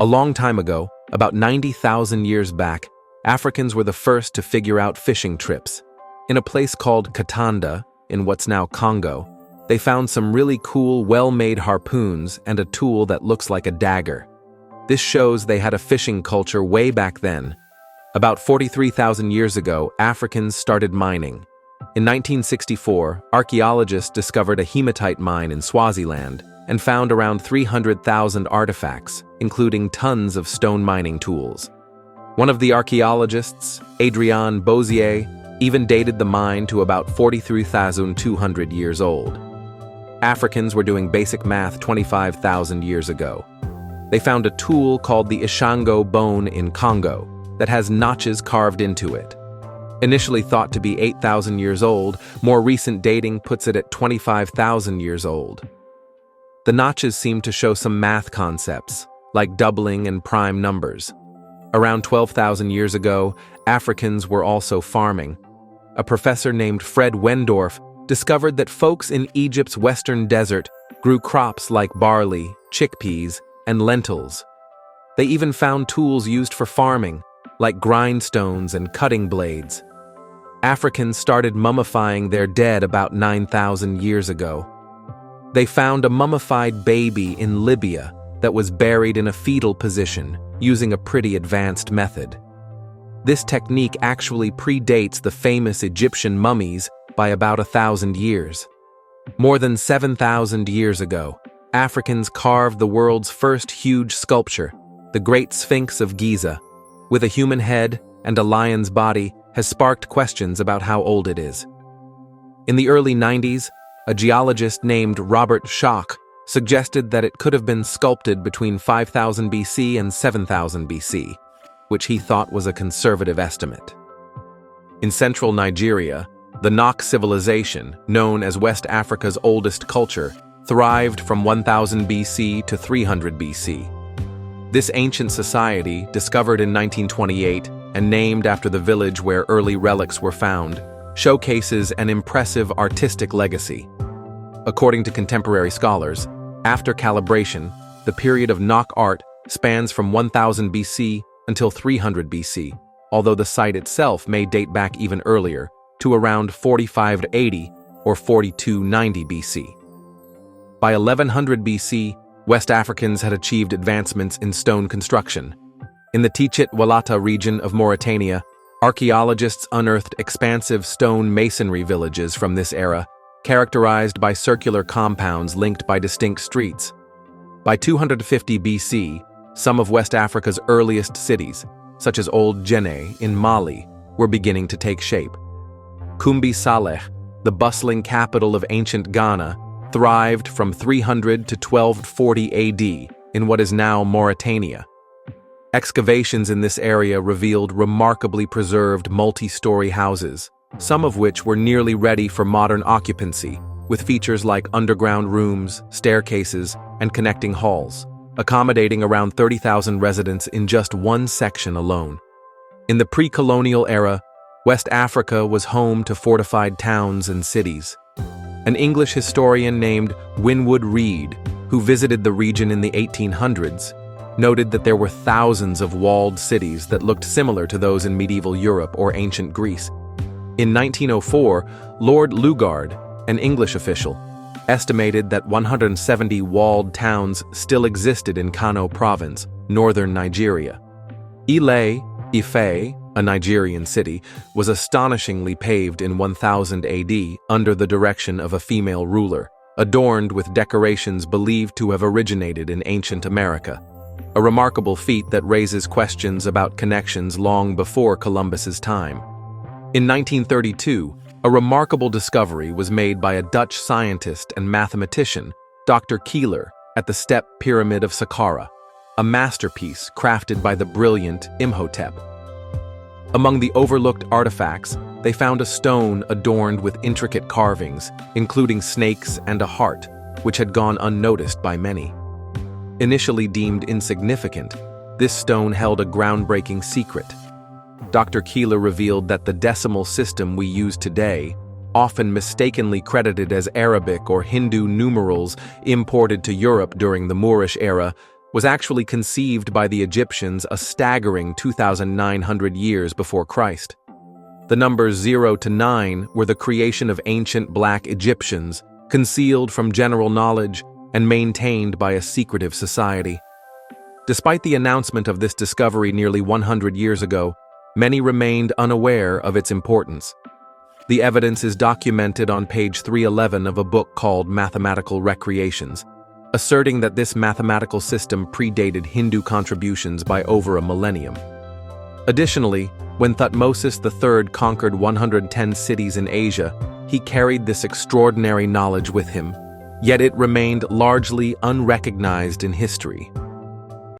A long time ago, about 90,000 years back, Africans were the first to figure out fishing trips. In a place called Katanga, in what's now Congo, they found some really cool, well-made harpoons and a tool that looks like a dagger. This shows they had a fishing culture way back then. About 43,000 years ago, Africans started mining. In 1964, archaeologists discovered a hematite mine in Swaziland and found around 300,000 artifacts, including tons of stone mining tools. One of the archaeologists, Adrien Bozier, even dated the mine to about 43,200 years old. Africans were doing basic math 25,000 years ago. They found a tool called the Ishango bone in Congo that has notches carved into it. Initially thought to be 8,000 years old, more recent dating puts it at 25,000 years old. The notches seem to show some math concepts, like doubling and prime numbers. Around 12,000 years ago, Africans were also farming. A professor named Fred Wendorf discovered that folks in Egypt's western desert grew crops like barley, chickpeas, and lentils. They even found tools used for farming, like grindstones and cutting blades. Africans started mummifying their dead about 9,000 years ago. They found a mummified baby in Libya that was buried in a fetal position using a pretty advanced method. This technique actually predates the famous Egyptian mummies by about 1,000 years. More than 7,000 years ago, Africans carved the world's first huge sculpture, the Great Sphinx of Giza, with a human head and a lion's body, has sparked questions about how old it is. In the early 90s, a geologist named Robert Schoch suggested that it could have been sculpted between 5000 BC and 7000 BC, which he thought was a conservative estimate. In central Nigeria, the Nok civilization, known as West Africa's oldest culture, thrived from 1000 BC to 300 BC. This ancient society, discovered in 1928 and named after the village where early relics were found, showcases an impressive artistic legacy. According to contemporary scholars, after calibration, the period of Nok art spans from 1000 BC until 300 BC, although the site itself may date back even earlier, to around 4580 or 4290 BC. By 1100 BC, West Africans had achieved advancements in stone construction. In the Tichit-Walata region of Mauritania, archaeologists unearthed expansive stone masonry villages from this era, characterized by circular compounds linked by distinct streets. By 250 BC, some of West Africa's earliest cities, such as Old Djenné in Mali, were beginning to take shape. Kumbi Saleh, the bustling capital of ancient Ghana, thrived from 300 to 1240 AD in what is now Mauritania. Excavations in this area revealed remarkably preserved multi-story houses, some of which were nearly ready for modern occupancy, with features like underground rooms, staircases, and connecting halls, accommodating around 30,000 residents in just one section alone. In the pre-colonial era, West Africa was home to fortified towns and cities. An English historian named Winwood Reade, who visited the region in the 1800s, noted that there were thousands of walled cities that looked similar to those in medieval Europe or ancient Greece. In 1904, Lord Lugard, an English official, estimated that 170 walled towns still existed in Kano province, northern Nigeria. Ife, a Nigerian city, was astonishingly paved in 1000 AD under the direction of a female ruler, adorned with decorations believed to have originated in ancient America. A remarkable feat that raises questions about connections long before Columbus's time. In 1932, a remarkable discovery was made by a Dutch scientist and mathematician, Dr. Keeler, at the Step Pyramid of Saqqara, a masterpiece crafted by the brilliant Imhotep. Among the overlooked artifacts, they found a stone adorned with intricate carvings, including snakes and a heart, which had gone unnoticed by many. Initially deemed insignificant, this stone held a groundbreaking secret. Dr. Keeler revealed that the decimal system we use today, often mistakenly credited as Arabic or Hindu numerals imported to Europe during the Moorish era, was actually conceived by the Egyptians a staggering 2,900 years before Christ. The numbers 0 to 9 were the creation of ancient Black Egyptians, concealed from general knowledge and maintained by a secretive society. Despite the announcement of this discovery nearly 100 years ago, many remained unaware of its importance. The evidence is documented on page 311 of a book called Mathematical Recreations, asserting that this mathematical system predated Hindu contributions by over a millennium. Additionally, when Thutmose III conquered 110 cities in Asia, he carried this extraordinary knowledge with him, yet it remained largely unrecognized in history.